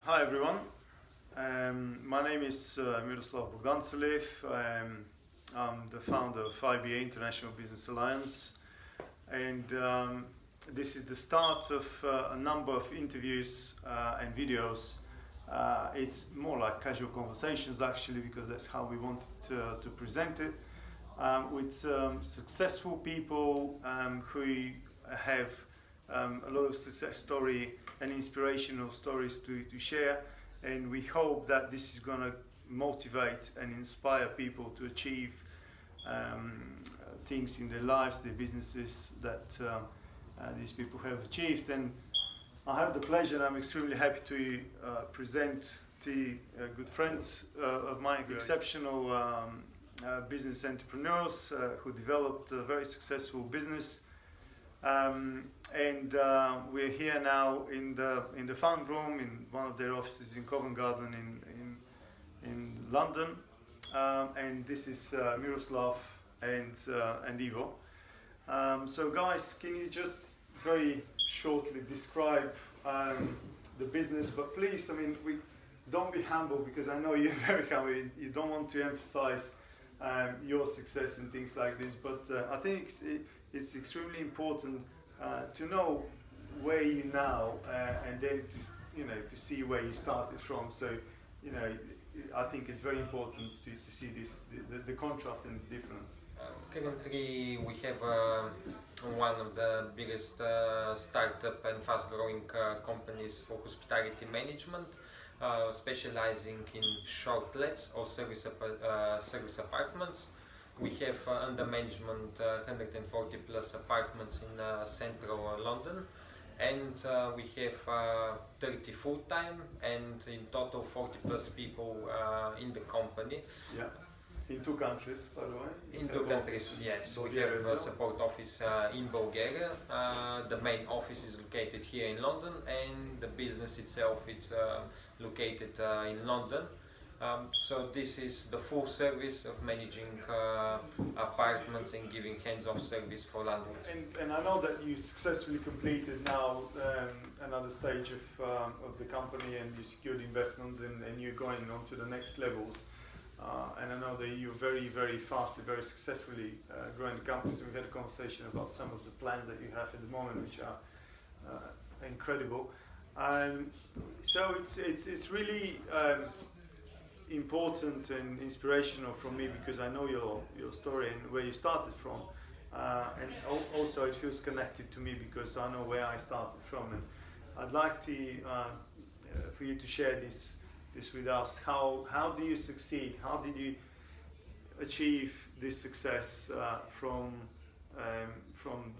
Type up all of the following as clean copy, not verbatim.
Hi everyone, my name is Miroslav Bogdantsaliev. I'm the founder of IBA.International Business Alliance, and this is the start of a number of interviews and videos. It's more like casual conversations actually, because that's how we wanted to present it, with successful people who have a lot of success story and inspirational stories to share, and we hope that this is going to motivate and inspire people to achieve things in their lives, their businesses that these people have achieved. And I have the pleasure, and I'm extremely happy to present to good friends of mine, exceptional business entrepreneurs who developed a very successful business. We're here now in the fund room in one of their offices in Covent Garden in London, and this is Miroslav and Ivo. So guys, can you just very shortly describe the business? But please, I mean, don't be humble, because I know you're very humble. You don't want to emphasize your success and things like this, but I think it's extremely important to know where you now and then to see where you started from. So I think it's very important to see this the contrast and the difference. Currently, we have one of the biggest startup and fast-growing companies for hospitality management, specializing in short lets or service apartments. We have under management 140 plus apartments in central London, and we have 30 full-time, and in total 40 plus people in the company. Yeah, in two countries, by the way. In two countries, yes. We have a support office in Bulgaria. The main office is located here in London, and the business itself is located in London. So this is the full service of managing apartments and giving hands-off service for landlords. And I know that you successfully completed now another stage of the company, and you secured investments, and you're going on to the next levels. And I know that you're very, very fastly, very successfully growing the company. So we had a conversation about some of the plans that you have at the moment, which are incredible. So it's really important and inspirational for me, because I know your story and where you started from, and also it feels connected to me because I know where I started from. And I'd like to for you to share this with us. How do you succeed? How did you achieve this success from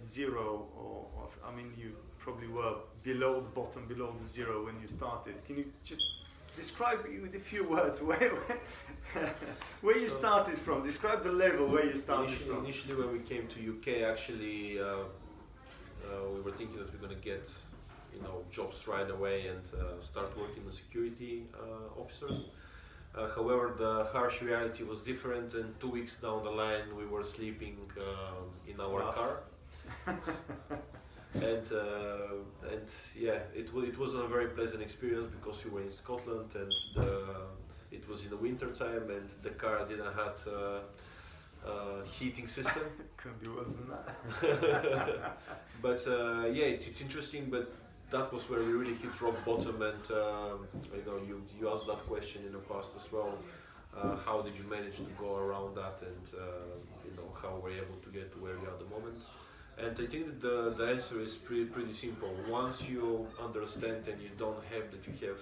zero? Or I mean, you probably were below the bottom, below the zero when you started. Can you just describe with a few words where you started from? Describe the level where you started from. Initially, when we came to UK, actually, we were thinking that we're going to get, jobs right away and start working as security officers. However, the harsh reality was different, and 2 weeks down the line, we were sleeping in our car. And yeah, it wasn't a very pleasant experience, because we were in Scotland, and it was in the winter time, and the car didn't have heating system. Couldn't be worse than that. But yeah, it's interesting. But that was where we really hit rock bottom, and you asked that question in the past as well. How did you manage to go around that, and how we're able to get to where we are at the moment? And I think that the answer is pretty simple. Once you understand and you don't have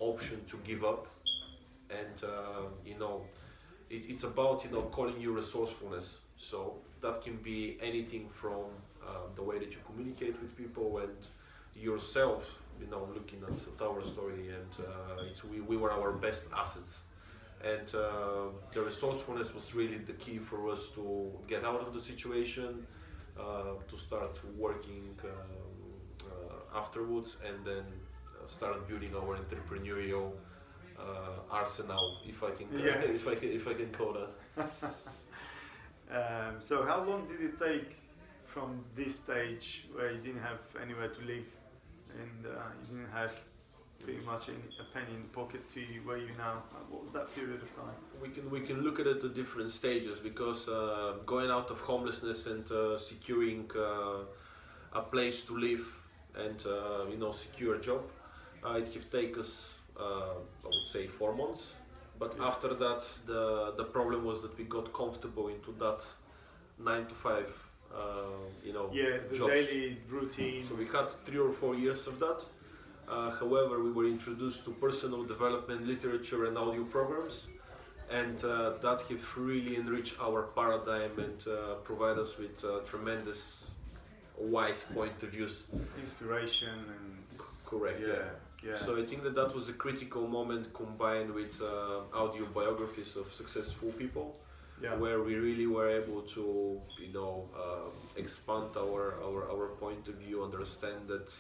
option to give up, and it's about calling you resourcefulness. So that can be anything from the way that you communicate with people and yourself. Looking at our story, and we were our best assets. And the resourcefulness was really the key for us to get out of the situation. To start working afterwards, and then start building our entrepreneurial arsenal, if I can call that. So how long did it take from this stage where you didn't have anywhere to live, and you didn't have pretty much a penny in the pocket to where you now. What was that period of time? We can look at it at different stages, because going out of homelessness and securing a place to live and secure a job, it have taken us I would say 4 months. But after that, the problem was that we got comfortable into that 9 to 5 the jobs. daily routine. So we had 3 or 4 years of that. However, we were introduced to personal development literature and audio programs, and that have really enriched our paradigm and provide us with tremendous wide point of views. Inspiration and Correct. Yeah. So I think that was a critical moment, combined with audio biographies of successful people, where we really were able to expand our point of view, understand that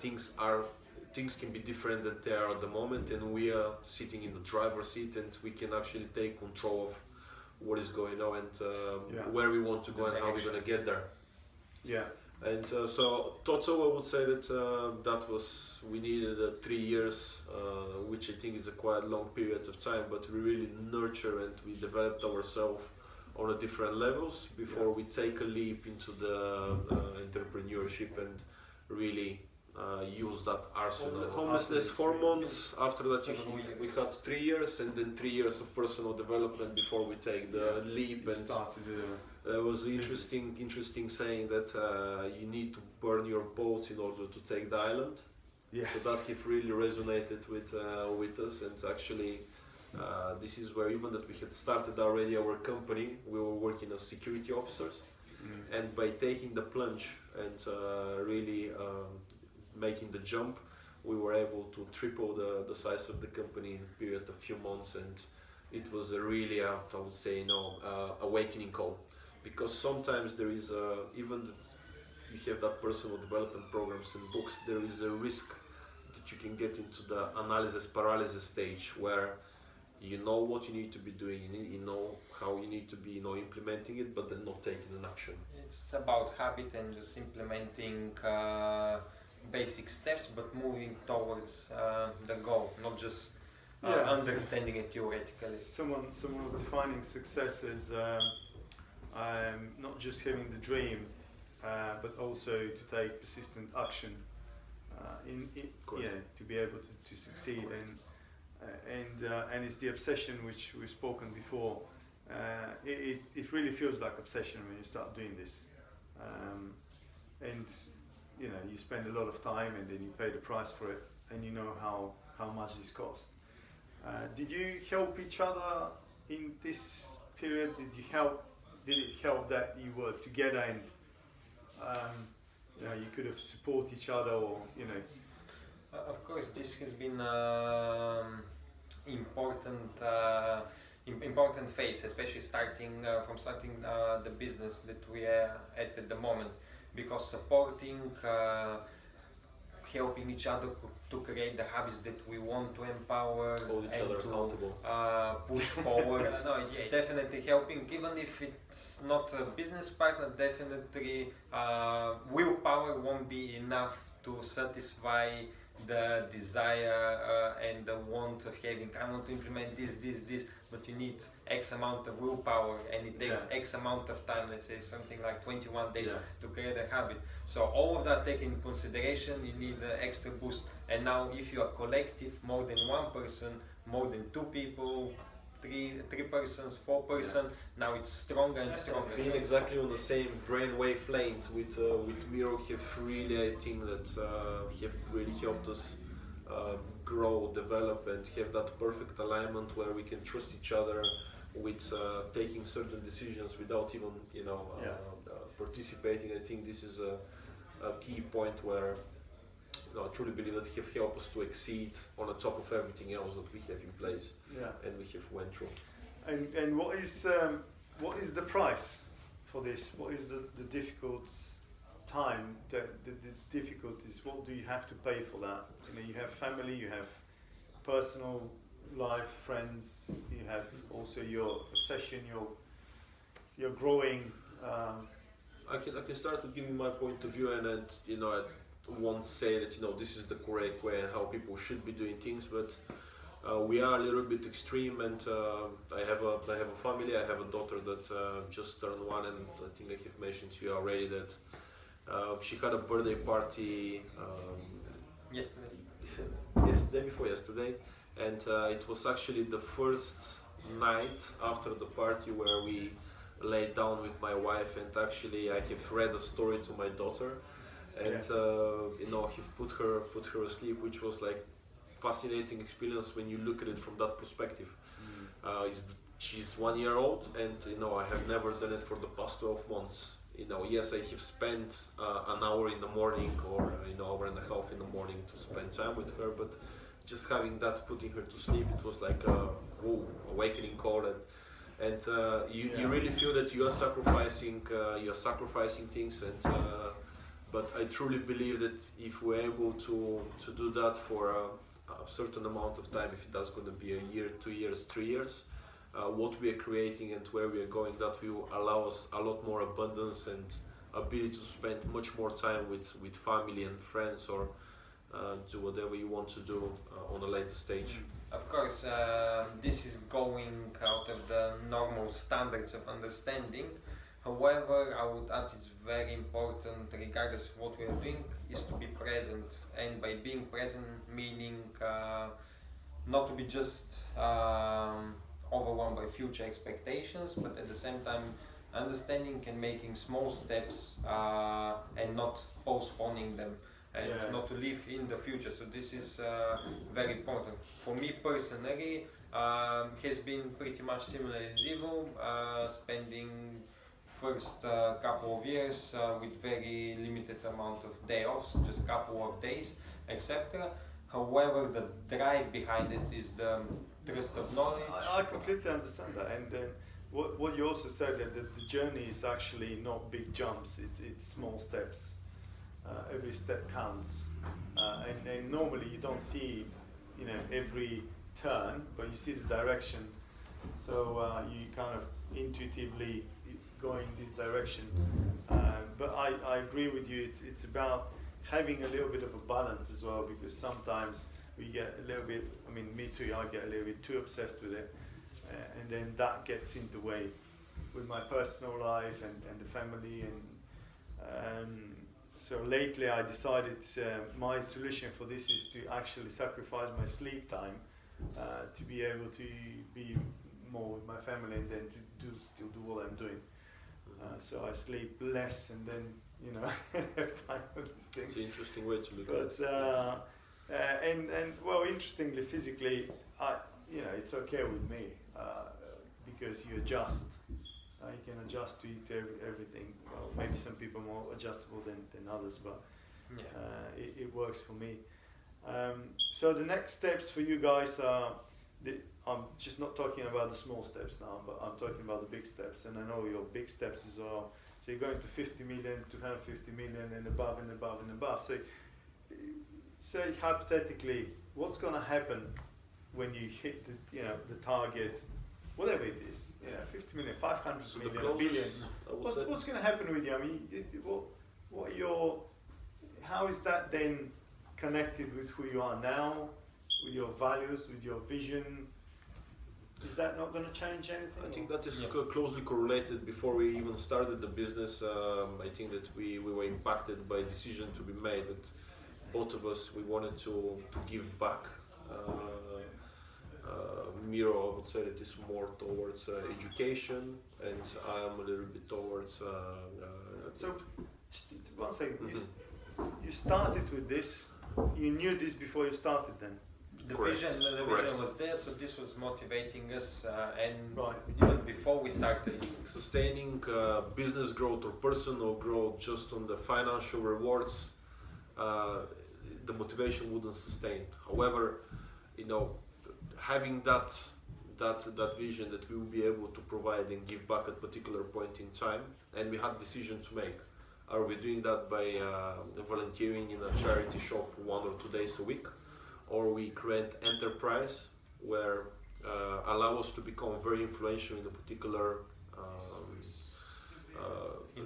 things can be different than they are at the moment, and we are sitting in the driver's seat, and we can actually take control of what is going on and where we want to go and how we're going to get there. Yeah. And so total, I would say that we needed 3 years, which I think is a quite long period of time, but we really nurture and we developed ourselves on a different levels before we take a leap into the entrepreneurship and really use that arsenal. Homelessness 4 months, after that we had 3 years, and then 3 years of personal development before we take the leap. And there was an interesting saying that you need to burn your boats in order to take the island. Yes. So that have really resonated with us, and actually this is where, even that we had started already our company, we were working as security officers, and by taking the plunge and really making the jump, we were able to triple the size of the company in a period of few months, and it was a really I would say awakening call, because sometimes there is even that you have that personal development programs and books, there is a risk that you can get into the analysis paralysis stage, where you know what you need to be doing, you know how you need to be implementing it, but then not taking an action. It's about habit and just implementing basic steps, but moving towards the goal, not just understanding it theoretically. Someone was defining success as not just having the dream, but also to take persistent action to be able to succeed. And it's the obsession which we've spoken before. It really feels like obsession when you start doing this, and you spend a lot of time, and then you pay the price for it, and you know how much this costs. Did you help each other in this period? Did it help that you were together and you could have support each other, or Of course, this has been important phase, especially starting the business that we are at the moment, because supporting, helping each other to create the habits that we want to empower and to push forward. No, it's definitely helping, even if it's not a business partner. Definitely willpower won't be enough to satisfy the desire and the want of having, I want to implement this, but you need X amount of willpower, and it takes X amount of time, let's say something like 21 days to create a habit. So all of that taken into consideration, you need an extra boost. And now if you are collective, more than one person, more than 2 people, three persons, 4 persons, now it's stronger and stronger. Being exactly on the same brainwave length with Miro have really, I think that have really helped us grow, develop, and have that perfect alignment where we can trust each other with taking certain decisions without even participating. I think this is a key point where I truly believe that have helped us to exceed on the top of everything else that we have in place and we have went through. And what is the price for this? What is the difficult time, the difficulties? What do you have to pay for that? You have family, you have personal life, friends, you have also your obsession, your growing. I can start to give you my point of view, and won't say that this is the correct way and how people should be doing things, but we are a little bit extreme, and I have a family. I have a daughter that just turned 1, and I think I have mentioned to you already that she had a birthday party Yesterday. day before yesterday, and it was actually the first night after the party where we laid down with my wife, and actually I have read a story to my daughter, and have put her asleep, which was like fascinating experience when you look at it from that perspective. She's 1 year old, and I have never done it for the past 12 months. Yes, I have spent an hour in the morning or hour and a half in the morning to spend time with her, but just having that, putting her to sleep, it was like a awakening call, and you really feel that you are sacrificing things, and but I truly believe that if we're able to do that for a certain amount of time, if that's going to be a year, 2 years, 3 years, what we are creating and where we are going, that will allow us a lot more abundance and ability to spend much more time with family and friends, or do whatever you want to do on a later stage. Of course, this is going out of the normal standards of understanding. However, I would add it's very important, regardless of what we are doing, is to be present. And by being present, meaning not to be just overwhelmed by future expectations, but at the same time understanding and making small steps and not postponing them, and not to live in the future. So this is very important. For me personally, has been pretty much similar as Ivo, spending first couple of years with very limited amount of day offs, just couple of days, etc. However, the drive behind it is the trust of knowledge. I completely understand that, and what you also said, that the journey is actually not big jumps, it's small steps. Every step counts, and normally you don't see every turn, but you see the direction, so you kind of intuitively go in this direction. But I agree with you, it's about having a little bit of a balance as well, because sometimes we get a little bit, me too, I get a little bit too obsessed with it, and then that gets in the way with my personal life and the family, and so lately I decided my solution for this is to actually sacrifice my sleep time to be able to be more with my family, and then to still do what I'm doing. So I sleep less, and then have time for these things. It's an interesting way to look at it. And well, interestingly, physically, it's okay with me because you adjust. You can adjust to everything. Well, maybe some people are more adjustable than others, but it works for me. So the next steps for you guys are, I'm just not talking about the small steps now, but I'm talking about the big steps. And I know your big steps is all, so you're going to 50 million, 250 million, and above and above and above. So say hypothetically, what's going to happen when you hit the target, whatever it is, 50 million, 500 million, a billion. What's going to happen with you? How is that then connected with who you are now, with your values, with your vision? Is that not going to change anything? I think that is closely correlated. Before we even started the business, I think that we were impacted by a decision to be made that both of us, we wanted to give back. Miro, I would say that is more towards education, and I am a little bit towards... So, just one second, you started with this, you knew this before you started then? The Correct. vision Correct. was there, so this was motivating us, and Right. even before we started. Sustaining business growth or personal growth just on the financial rewards, the motivation wouldn't sustain. However, having that vision that we will be able to provide and give back at a particular point in time, and we had decision to make. Are we doing that by volunteering in a charity shop 1 or 2 days a week, or we create enterprise where allow us to become very influential in a particular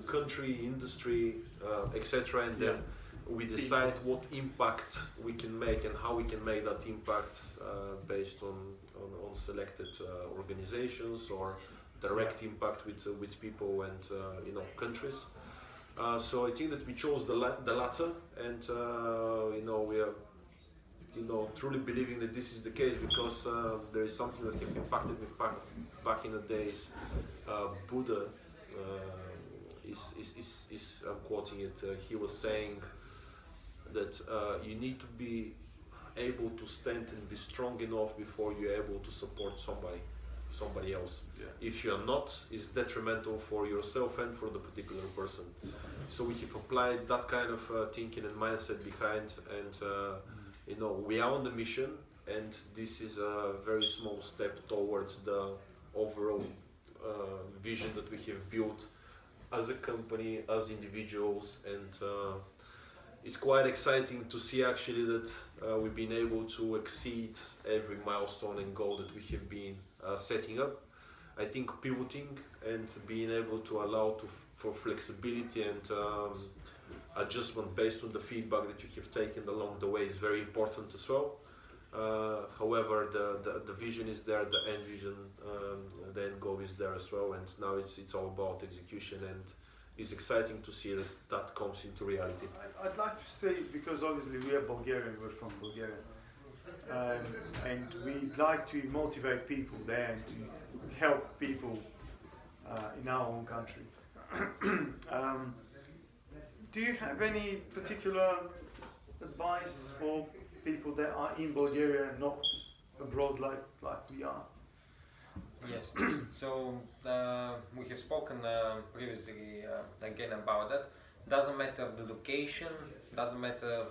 country, industry, etc., and then we decide what impact we can make and how we can make that impact based on selected organizations or direct impact with people and countries. So I think that we chose the latter, and we are truly believing that this is the case because there is something that have impacted me back in the days. Buddha is I'm quoting it. He was saying that you need to be able to stand and be strong enough before you're able to support somebody else. Yeah. If you're not, it's detrimental for yourself and for the particular person. So we have applied that kind of thinking and mindset behind, and we are on the mission, and this is a very small step towards the overall vision that we have built as a company, as individuals, and it's quite exciting to see actually that we've been able to exceed every milestone and goal that we have been setting up. I think pivoting and being able to allow for flexibility and adjustment based on the feedback that you have taken along the way is very important as well. However, the vision is there, the end vision, the end goal is there as well, and now it's all about execution, and it's exciting to see that comes into reality. I'd like to say, because obviously we are Bulgarian, we're from Bulgaria, and we'd like to motivate people there and to help people in our own country. Do you have any particular advice for people that are in Bulgaria, not abroad like we are? Yes, so we have spoken previously again about that. Doesn't matter the location, doesn't matter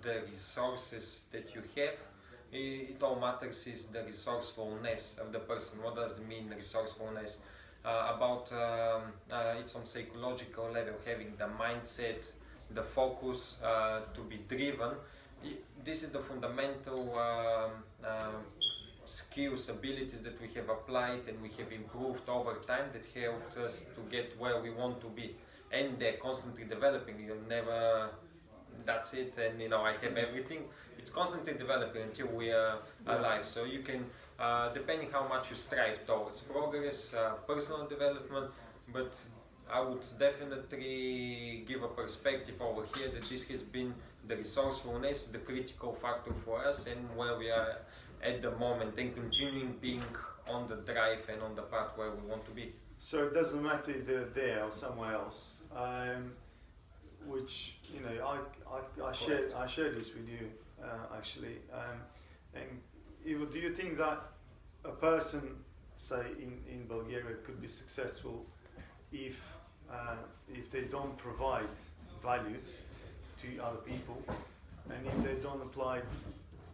the resources that you have. It all matters is the resourcefulness of the person. What does it mean, resourcefulness? It's on psychological level, having the mindset, the focus to be driven. This is the fundamental skills, abilities that we have applied and we have improved over time that helped us to get where we want to be. And they're constantly developing. You'll never, that's it, and I have everything. It's constantly developing until we are alive. So you can, depending how much you strive towards progress, personal development, but I would definitely give a perspective over here that this has been the resourcefulness, the critical factor for us, and where we are at the moment, and continuing being on the drive and on the path where we want to be. So it doesn't matter if they're there or somewhere else, which I share this with you actually. And Ivo, do you think that a person, say in Bulgaria, could be successful if they don't provide value to other people, and if they don't apply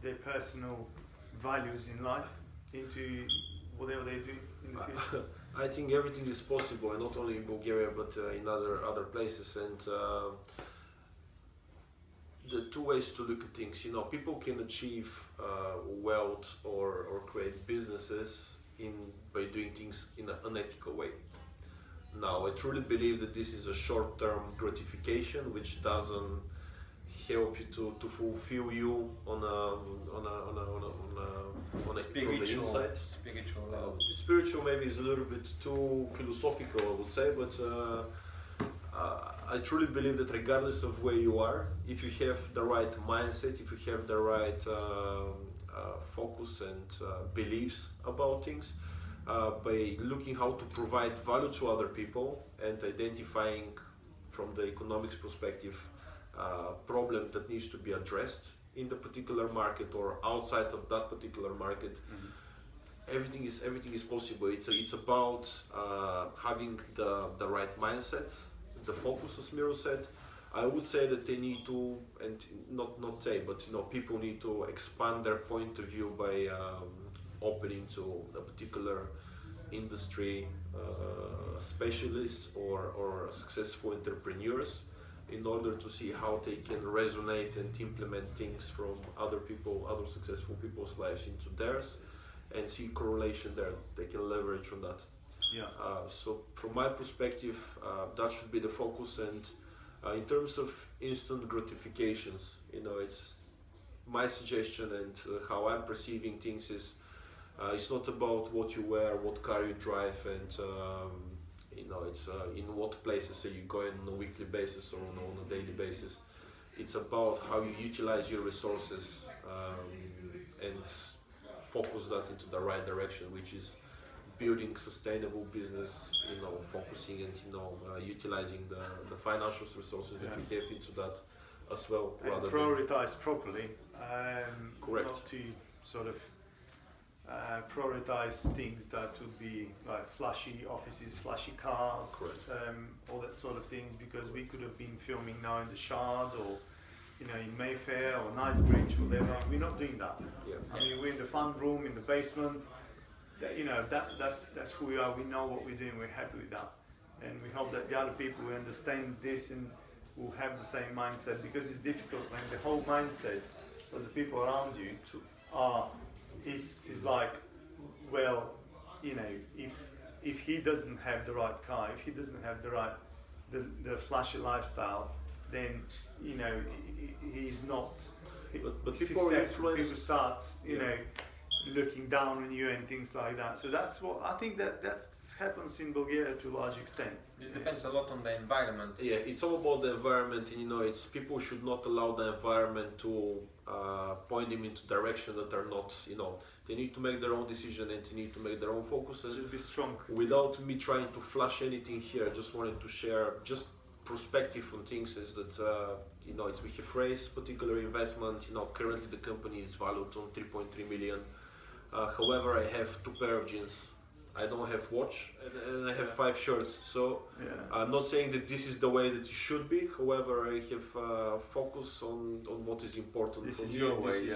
their personal values in life into whatever they do in the future? I think everything is possible, and not only in Bulgaria but in other places. And the two ways to look at things, people can achieve wealth or create businesses by doing things in an unethical way. Now, I truly believe that this is a short-term gratification which doesn't help you to fulfill you on a spiritual inside. Level. Spiritual maybe is a little bit too philosophical, I would say, but I truly believe that regardless of where you are, if you have the right mindset, if you have the right focus and beliefs about things, by looking how to provide value to other people and identifying from the economics perspective problem that needs to be addressed in the particular market or outside of that particular market, everything is possible. It's about having the right mindset, the focus, as Miro said. I would say that they need to, and not say, but people need to expand their point of view by opening to a particular industry specialists or successful entrepreneurs, in order to see how they can resonate and implement things from other successful people's lives into theirs, and see correlation there. They can leverage on that. Yeah. So from my perspective, that should be the focus. And in terms of instant gratifications. It's my suggestion, and how I'm perceiving things is it's not about what you wear, what car you drive, and it's in what places are you going on a weekly basis or on a daily basis. It's about how you utilize your resources and focus that into the right direction, which is building sustainable business, focusing and utilizing the financial resources that we have into that as well. And prioritize properly. Correct. Not to sort of prioritize things that would be like flashy offices, flashy cars, all that sort of things, because we could have been filming now in the Shard or in Mayfair or Knightsbridge, whatever. We're not doing that. Yeah. I mean, we're in the fun room in the basement. That's who we are. We know what we're doing. We're happy with that, and we hope that the other people will understand this and will have the same mindset, because it's difficult when the whole mindset of the people around you is like, well, if he doesn't have the right car, if he doesn't have the flashy lifestyle, then he's not but people successful. People start looking down on you and things like that. So that's what I think that happens in Bulgaria to a large extent. This depends a lot on the environment. Yeah, it's all about the environment, and it's people should not allow the environment to point them into direction that are not, they need to make their own decision and they need to make their own focus. Just be strong. Without me trying to flash anything here, I just wanted to share just perspective on things is that it's we have raised particular investment. Currently the company is valued on 3.3 million. However, I have 2 pair of jeans. I don't have watch, and I have 5 shirts. So I'm not saying that this is the way that it should be. However, I have focus on what is important. This for is me. your way,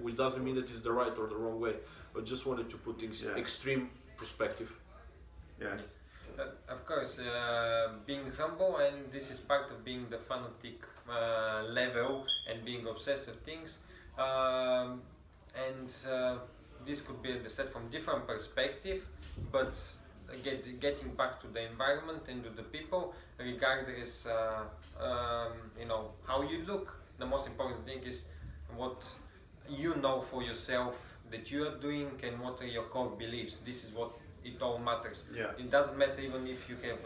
Which doesn't mean that it's the right or the wrong way. But just wanted to put things extreme perspective. Yes. Of course, being humble, and this is part of being the fanatic level and being obsessed with things. This could be understood from different perspective, but getting back to the environment and to the people, regardless, how you look. The most important thing is what you know for yourself that you are doing and what are your core beliefs. This is what it all matters. Yeah. It doesn't matter even if you have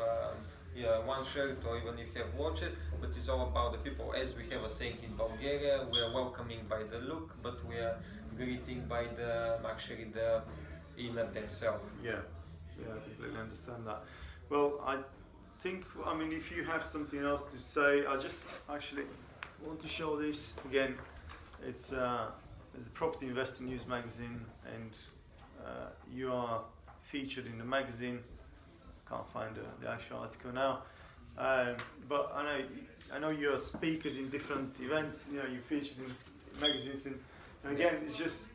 one shirt or even if you have watch it, but it's all about the people. As we have a saying in Bulgaria, we are welcoming by the look, but we are greeting by the inner themselves. Yeah, I completely understand that. Well, I mean, if you have something else to say, I just actually want to show this again. It's a property investor news magazine, and you are featured in the magazine. Can't find the actual article now, but I know you're speakers in different events. You're featured in magazines, and again, it's just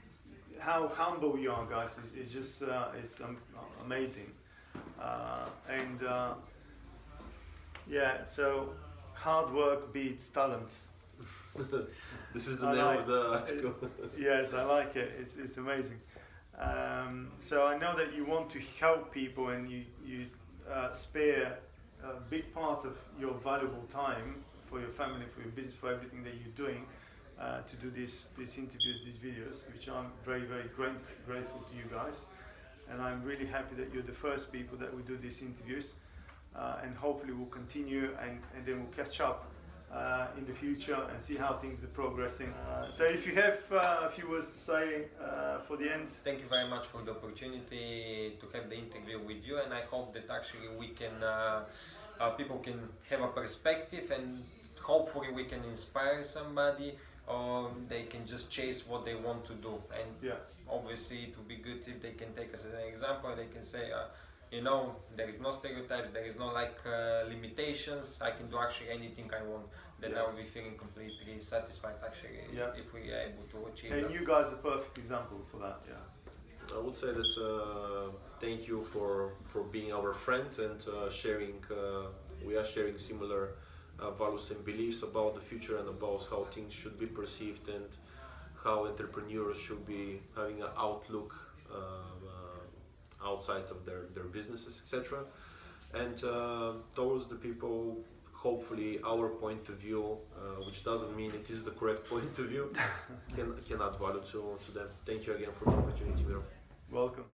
how humble you are, guys. It's just it's amazing, so hard work beats talent. This is the name of the article. Yes, I like it. It's amazing. So I know that you want to help people, and you spare a big part of your valuable time for your family, for your business, for everything that you're doing to do these interviews, these videos, which I'm very, very grateful to you guys. And I'm really happy that you're the first people that we do these interviews, and hopefully we'll continue and then we'll catch up in the future and see how things are progressing. So if you have a few words to say for the end. Thank you very much for the opportunity to have the interview with you, and I hope that actually we can people can have a perspective, and hopefully we can inspire somebody, or they can just chase what they want to do. And obviously it would be good if they can take us as an example, and they can say there is no stereotypes, there is no limitations. I can do actually anything I want. Then I will be feeling completely satisfied actually if we are able to achieve that. And you guys are a perfect example for that. I would say that thank you for being our friend and sharing. We are sharing similar values and beliefs about the future and about how things should be perceived and how entrepreneurs should be having an outlook outside of their businesses, etc. And towards the people, hopefully our point of view, which doesn't mean it is the correct point of view, can add value to them. Thank you again for the opportunity, Miro. Welcome.